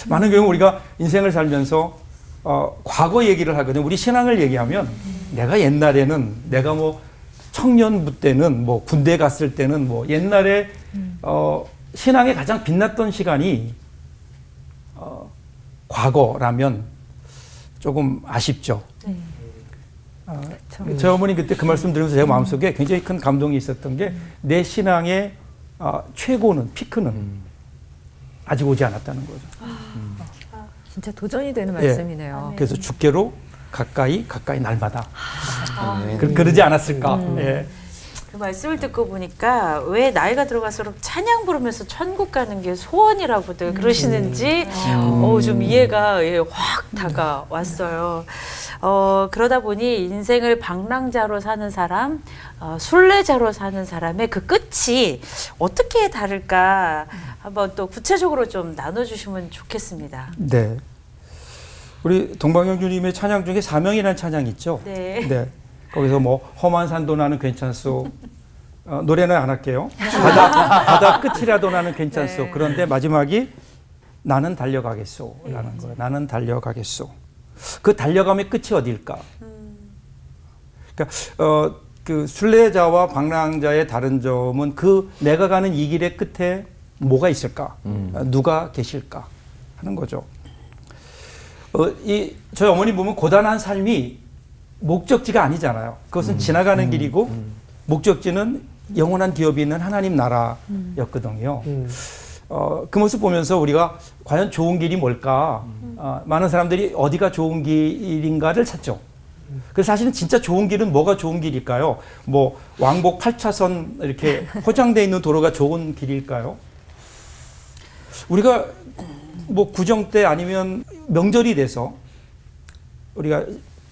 많은 경우 우리가 인생을 살면서 과거 얘기를 하거든요. 우리 신앙을 얘기하면 내가 옛날에는 내가 뭐 청년부 때는 뭐 군대 갔을 때는 뭐 옛날에 신앙에 가장 빛났던 시간이 과거라면 조금 아쉽죠. 저희 어머니 그때 그 말씀 들으면서 제 마음속에 굉장히 큰 감동이 있었던 게 내 신앙의 최고는 피크는 아직 오지 않았다는 거죠.
진짜 도전이 되는 말씀이네요.
그래서 주께로 가까이 날마다 그러지 않았을까. 예.
그 말씀을 듣고 보니까 왜 나이가 들어갈수록 찬양 부르면서 천국 가는 게 소원이라고들 그러시는지 좀 이해가 확 다가왔어요. 그러다 보니 인생을 방랑자로 사는 사람, 순례자로 사는 사람의 그 끝이 어떻게 다를까 한번 또 구체적으로 좀 나눠주시면 좋겠습니다.
네. 우리 동방영주님의 찬양 중에 사명이라는 찬양이 있죠.
네.
거기서 뭐 험한 산도 나는 괜찮소. 노래는 안 할게요. 바다 끝이라도 나는 괜찮소.
네.
그런데 마지막이 나는 달려가겠소라는 거예요. 나는 달려가겠소. 그 달려감의 끝이 어딜까? 그러니까 그 순례자와 방랑자의 다른 점은 그 내가 가는 이 길의 끝에 뭐가 있을까? 누가 계실까? 하는 거죠. 저희 어머니 보면 고단한 삶이 목적지가 아니잖아요. 그것은 지나가는 길이고 목적지는 영원한 기업이 있는 하나님 나라였거든요. 그 모습 보면서 우리가 과연 좋은 길이 뭘까? 많은 사람들이 어디가 좋은 길인가를 찾죠. 그래서 사실은 진짜 좋은 길은 뭐가 좋은 길일까요? 뭐 왕복 8차선 이렇게 포장되어 있는 도로가 좋은 길일까요? 우리가 뭐 구정 때 아니면 명절이 돼서 우리가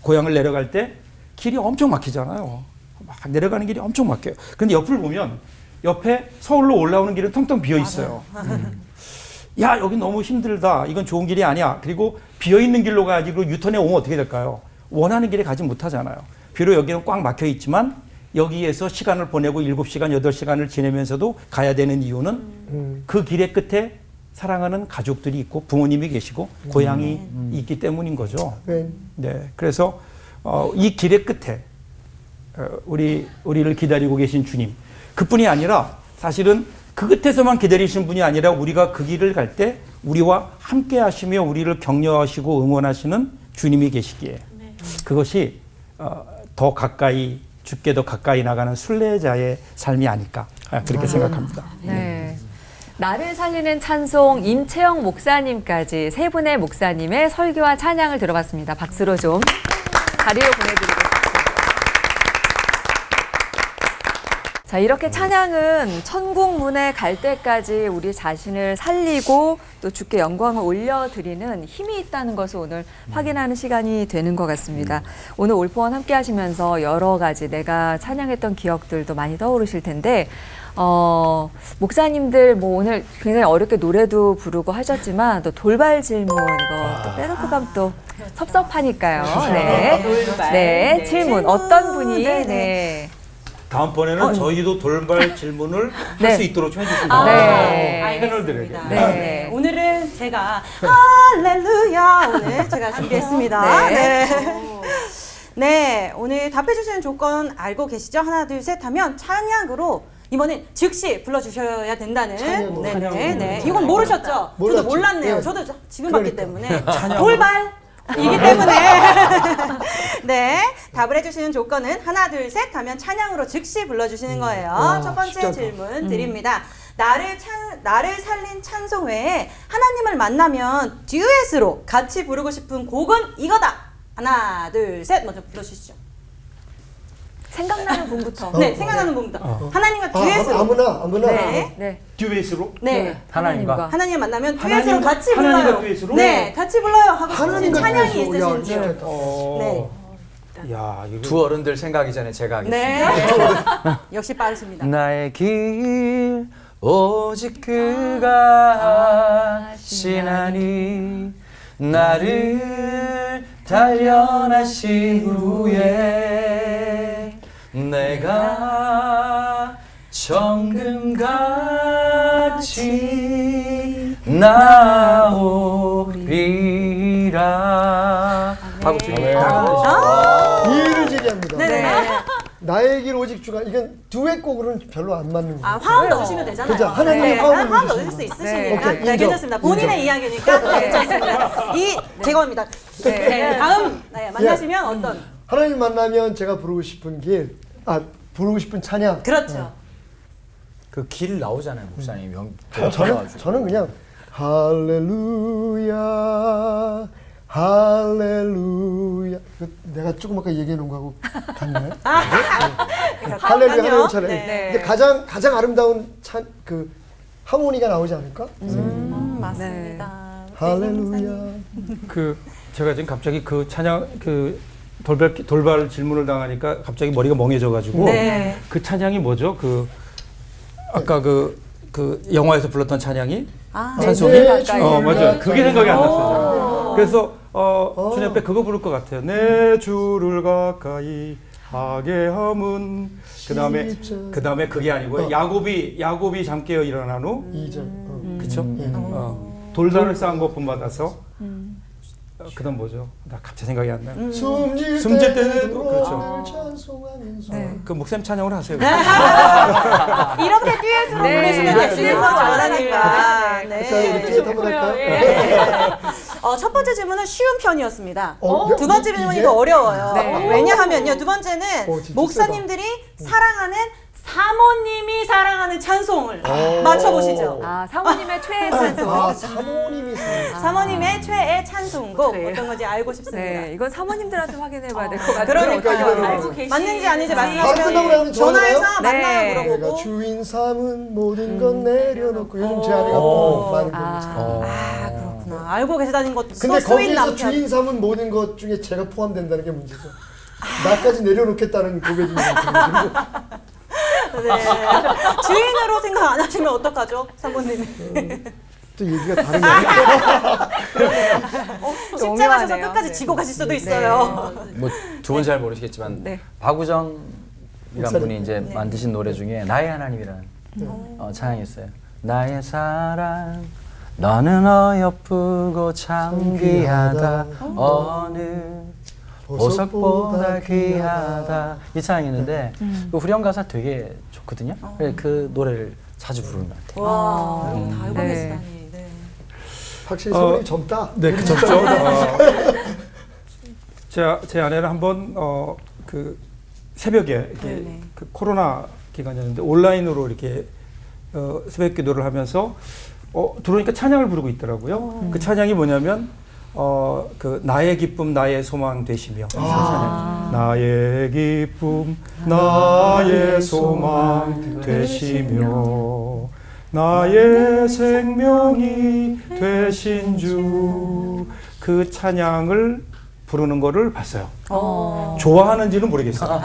고향을 내려갈 때 길이 엄청 막히잖아요. 막 내려가는 길이 엄청 막혀요. 그런데 옆을 보면 옆에 서울로 올라오는 길은 텅텅 비어 있어요. 야, 여기 너무 힘들다. 이건 좋은 길이 아니야. 그리고 비어 있는 길로 가지고 유턴해 오면 어떻게 될까요? 원하는 길에 가지 못하잖아요. 비록 여기는 꽉 막혀 있지만 여기에서 시간을 보내고 7시간, 8시간을 지내면서도 가야 되는 이유는 그 길의 끝에 사랑하는 가족들이 있고 부모님이 계시고 고향이 있기 때문인 거죠. 네. 그래서 이 길의 끝에 우리를 기다리고 계신 주님, 그뿐이 아니라 사실은 그 끝에서만 기다리시는 분이 아니라 우리가 그 길을 갈 때 우리와 함께 하시며 우리를 격려하시고 응원하시는 주님이 계시기에 그것이 더 가까이, 주께 더 가까이 나가는 순례자의 삶이 아닐까 그렇게 생각합니다.
네. 나를 살리는 찬송 임채영 목사님까지 세 분의 목사님의 설교와 찬양을 들어봤습니다. 박수로 좀 자리로 보내드리겠습니다. 자, 이렇게 찬양은 천국 문에 갈 때까지 우리 자신을 살리고 또 주께 영광을 올려드리는 힘이 있다는 것을 오늘 확인하는 시간이 되는 것 같습니다. 오늘 올포원 함께 하시면서 여러 가지 내가 찬양했던 기억들도 많이 떠오르실 텐데 목사님들 뭐 오늘 굉장히 어렵게 노래도 부르고 하셨지만 또 돌발 질문 이거 또 빼놓고 가면 또 섭섭하니까요. 네.
돌발.
네. 질문 어떤 분이 네.
다음번에는 저희도 돌발 질문을
네.
할 수 있도록 좀 해주시고
네.
알겠습니다.
네.
오늘은 제가 할렐루야 오늘 제가 준비했습니다.
네.
네. 네, 오늘 답해주시는 조건 알고 계시죠? 하나, 둘, 셋 하면 찬양으로 이번엔 즉시 불러주셔야 된다는.
찬양으로.
네. 이건 모르셨죠?
몰랐죠.
저도 몰랐네요.
네.
저도 지금 봤기
그러니까.
때문에. 돌발이기 때문에. 네, 답을 해주시는 조건은 하나, 둘, 셋 하면 찬양으로 즉시 불러주시는 거예요.
와,
첫 번째
쉽지 않다.
질문 드립니다. 나를 살린 찬송 외에 하나님을 만나면 듀엣으로 같이 부르고 싶은 곡은 이거다. 하나, 둘, 셋. 먼저 불러주시죠.
생각나는 분부터.
네, 생각나는 곡부터. 하나님과 듀엣으로.
아무나.
네.
네.
듀엣으로?
네.
하나님과.
하나님을 만나면
하나님-
듀엣으로 같이
하나님과
불러요.
듀엣으로?
네, 같이 불러요. 하고 싶으신
하나님과
찬양이
듀엣으로. 야,
있으신지.
진짜.
네.
야, 이거
두 어른들 생각이 전에 제가 하겠습니다.
네. 역시 빠르십니다.
나의 길 오직 그가 아시나니 나를 단련하신 후에 내가 정금같이 나오리라 하고 주님
이의를 제기합니다.
네네.
나의 길 오직 주가 이건 듀엣곡으로는 별로 안 맞는 거예요.
화음 넣어주시면 되잖아요.
그죠? 하나님의
네,
화음을
화음
넣어주시면
넣어줄 수 있으시니까.
네. 오케이,
네,
인정.
괜찮습니다. 본인의 이야기니까 괜찮습니다. 제거입니다. 네, 다음 만나시면 어떤?
하나님 만나면 제가 부르고 싶은 부르고 싶은 찬양.
그렇죠.
그 길 나오잖아요, 목사님.
저는 그냥 할렐루야 할렐루야. 내가 조금 아까 얘기해 놓은 거하고 같나요? 할렐루야 할렐루야 찬양.
네.
근데 가장 아름다운 그 하모니가 나오지 않을까?
맞습니다.
할렐루야.
제가 지금 갑자기 그 찬양 그 돌발 질문을 당하니까 갑자기 머리가 멍해져가지고
네.
그 찬양이 뭐죠? 아까 그 영화에서 불렀던 찬양이 찬송이?
네, 주님
맞아요. 그게 생각이 안 났어요.
오.
그래서 주님 앞에 그거 부를 것 같아요. 내 주를 가까이 하게 함은 그다음에 그게 아니고 야곱이 잠 깨어 일어난 후
2절.
그쵸? 돌단을 쌓은 것 본받아서 그다음 뭐죠? 나 갑자기 생각이 안 나요. 숨질 때도 그렇죠.
찬송하면서.
그 목사님 찬양을 하세요.
이렇게 듀엣으로 부르시면 되시는 거 잘하니까.
우리 듀엣 한번 할까요?
첫 번째 질문은 쉬운 편이었습니다.
어,
두 번째
이게?
질문이 더 어려워요.
네.
왜냐하면요, 두 번째는
진짜
목사님들이 사랑하는 사모님이 사랑하는 찬송을 맞춰보시죠.
사모님의 최애 찬송.
사모님이
사모님의 최애 찬송곡 어떤 건지 알고 싶습니다.
네, 이건 사모님들한테 확인해봐야 될 것 같아요.
그러니까 이거는
알고 맞는지 아닌지
바로 끝나고
말씀하시면
나면
전화해서
네.
만나요
내가
물어보고.
주인 삼은 모든 건 내려놓고 요즘 제 아내가 또 많이 부르죠.
그렇구나. 알고 계시다는 것도
근데
스윗
거기에서
남편.
주인 삼은 모든 것 중에 제가 포함된다는 게 문제죠. 나까지 내려놓겠다는 고백이 있는
네. 주인으로 생각 안 하시면 어떡하죠, 사모님이?
또 얘기가 다르네.
쉽지 않아서
오묘하네요.
끝까지
네.
지고 가실 수도 있어요.
뭐 두 분 잘 모르시겠지만
네.
박우정이란
목사님.
분이 이제 만드신 노래 중에 나의 하나님이라는 찬양이 있어요. 나의 사랑 너는 어여쁘고 참 귀하다 어느 보석보다 귀하다 이 찬양이 있는데 그 후렴 가사 되게 좋거든요. 그래서 그 노래를 자주 부르는 것 같아요.
와, 다 알고
네.
계시다니. 네.
확실히 소문이 젊다.
네, 그렇죠. 제 아내는 한번 그 새벽에 이렇게
네네.
그 코로나 기간이었는데 온라인으로 이렇게 새벽 기도를 하면서 들어오니까 찬양을 부르고 있더라고요. 그 찬양이 뭐냐면 그 나의 기쁨 나의 소망 되시며 찬양. 나의 기쁨 나의 소망 되시며 나의 생명이 되신 주 그 찬양을 부르는 거를 봤어요. 좋아하는지는 모르겠어요.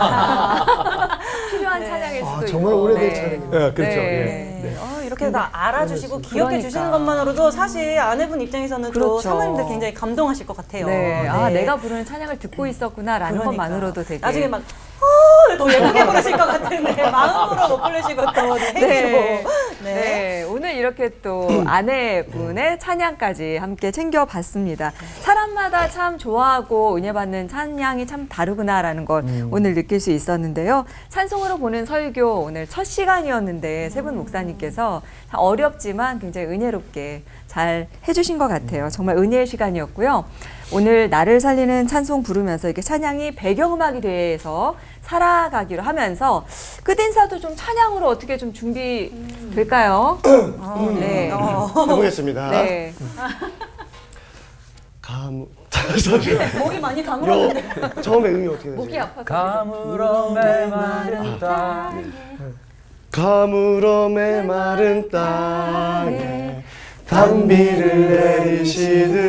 필요한 찬양일 수도 있고.
정말 오래된
네.
찬양이네요.
네, 그렇죠.
네.
예.
이렇게 다 알아주시고 기억해
그러니까.
주시는 것만으로도 사실 아내분 입장에서는 또
그렇죠.
사모님들 굉장히 감동하실 것 같아요.
네. 내가 부르는 찬양을 듣고 있었구나라는
그러니까.
것만으로도 되게.
나중에 막 이렇게 더 예쁘게 부르실 것 같은데 마음으로 못 부르시고 또 행위로.
네, 오늘 이렇게 또 아내분의 찬양까지 함께 챙겨봤습니다. 사람마다 참 좋아하고 은혜 받는 찬양이 참 다르구나라는 걸 오늘 느낄 수 있었는데요. 찬송으로 보는 설교 오늘 첫 시간이었는데 세 분 목사님께서 어렵지만 굉장히 은혜롭게 잘 해주신 것 같아요. 정말 은혜의 시간이었고요. 오늘 나를 살리는 찬송 부르면서 이렇게 찬양이 배경음악이 돼서 살아가기로 하면서 끝인사도 좀 찬양으로 어떻게 좀 준비될까요? 네.
해보겠습니다.
네.
목이 많이 가물었는데.
처음에 음이 어떻게 되지?
목이 아파서.
가물어 메마른 땅
가물어 메마른 땅에 단비를 내리시듯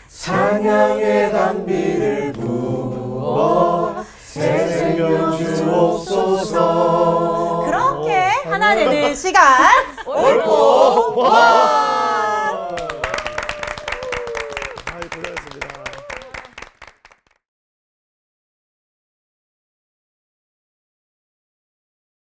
찬양의 단비를 부어 새 생명 주옵소서.
그렇게 하나 되는 시간 옳고
와